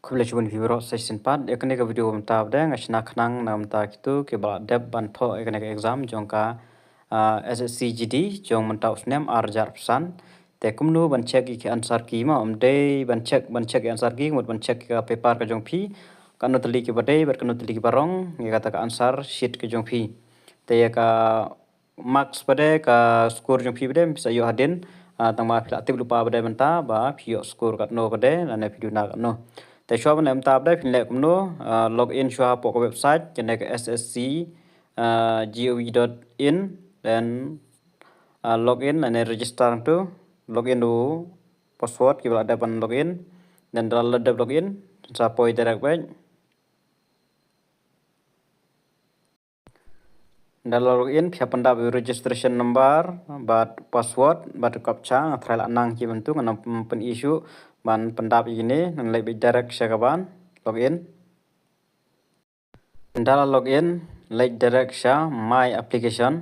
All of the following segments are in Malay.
Kublajun vibro session pad ekne ka video mta abda ngashna khnang nam ta kitu ke ba deb ban tho ekne ka exam jongka SSCGD jong mta usnem arjar psan te kumnu ban check ki answer ki ma omde ban check answer ki mut ban check ka paper ka jong phi kanu tali ki bade ber kanu tali ki barong ya kata ka answer sheet ka jong phi te ya ka marks bade ka score jong phi bade bisa yo hadin tangma phila tip lupa bade menta ba phio score kat no bade na ne video na kat noแต่ชอบมันตามได้พินแหลกมันโนล็อกอินชัวร์ปกเว็บไซต์จะในกับ ssc gov.in dan login dan register itu login dulu password kita ada pan login dan dalam ada login sampai direct baik dalam login pihak pendap registration number bat password bat captcha trial anang ki bentuk anang pen issue ban pendap ini dan lebih direct syakaban login dalam login like direct sya my application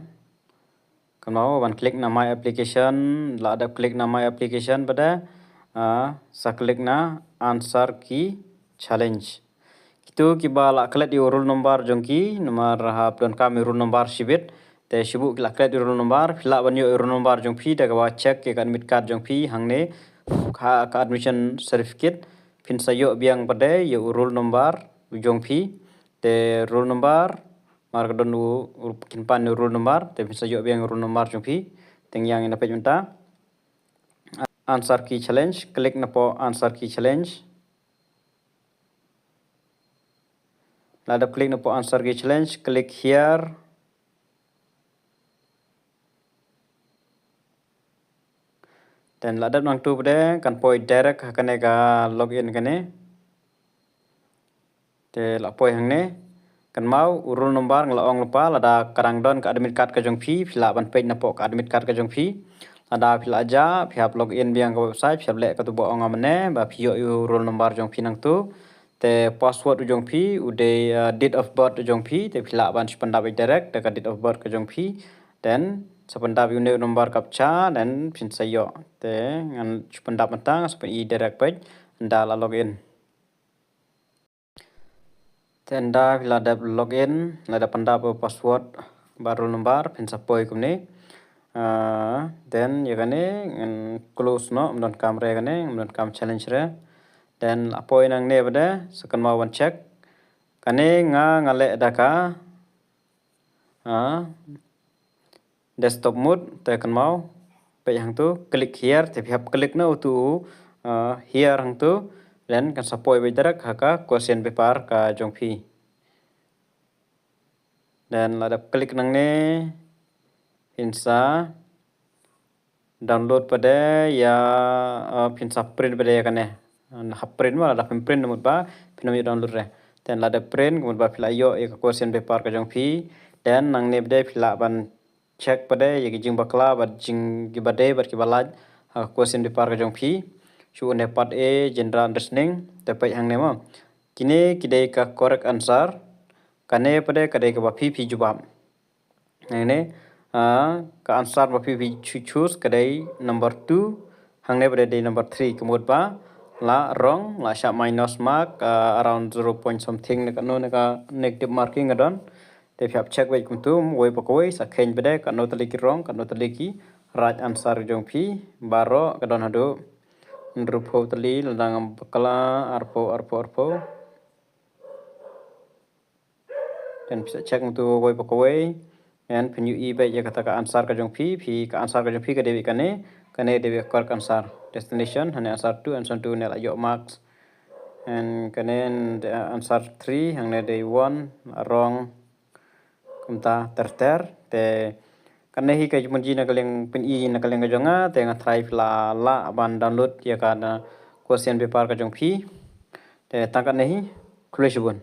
kalau ban klik na my application la ada klik na my application pada sa klik na answer key challenge itu kibala klik di rule number jongki nomor don kami rule number sibit te sibu kila klik di rule number fila banyo rule number jongpi daga wa check ke admit card jongpi hangne ka admission certificate pin sayo biang pada yo rule number jongpi te rule number mar don kin pan rule number te pin sayo biang rule number jongpi teng yang ina page menta answer key challenge klik na po answer key challenge Lada klik na po answer key challenge, klik here. Dan lada nang tu bade kan poi direct kane ka login kane. Te la poi hang ne kan mau urul number nglaong lupa lada kadang don ka admit card ka jong phi phila ban page na po ka admit card ka jong phi. Lada phila aja phihap login biang ka website phihap le ka tu bo ong amne ba phio urul number jong phi nang tu. Te password ujong phi ude date of birth ujong phi te phila ban spanda by direct te ka date of birth ka jong phi then spanda unit number captcha then pin sayo te ngan spanda matang spen I direct page nda la login te nda phila da login la da panda password baru number pin sapoi kumne then yagane close no mdon kamre gane mdon kam challenge re dan apoi nang ne bada sekan mau one check kane ngale daka desktop mode te kan mau pe hang tu klik here te phap klik na tu here hang tu dan kan sapoi be darak haka question paper ka jong phi dan ladap klik nang ne insa download pada ya pinsa print pada ya kane print wala da print mut ba pinami download re dan lada print mut ba phila yo e question paper ka jong phi dan nang ne bde phila ban check pada ya jing bakla ba jing gibade ba kibalaj question paper ka jong phi chu ne part a general understanding te pai hang ne ma kine kidai ka correct answer kane pada kadai ka ba phi phi jawab ne ka answer ba phi phi choose kadai number 2 hang ne pada day number 3 kemud ba la wrong la sha minus mark around 0 point something ne kanu ne ka negative marking adon te phap check wai kumtum wai pakoi sa khen bede ka no tali ki wrong ka no tali ki right answer jong phi baro kadon hadu ndrupo tali ladang kala arpo dan bisa check mutu wai pakoi and penyu I baik ya kata ka answer ka jong phi ka answer ka jong phi ka dewi kane dewi correct answer destination hanya answer 2 answer 2 ne la yo marks and kane answer 3 hang ne day 1 wrong kumta terter te kane hi ka jumunji na kaleng pen I na kaleng ka jonga te nga try la ban download ya ka question paper ka jong phi te tangkat ne hi kulesibun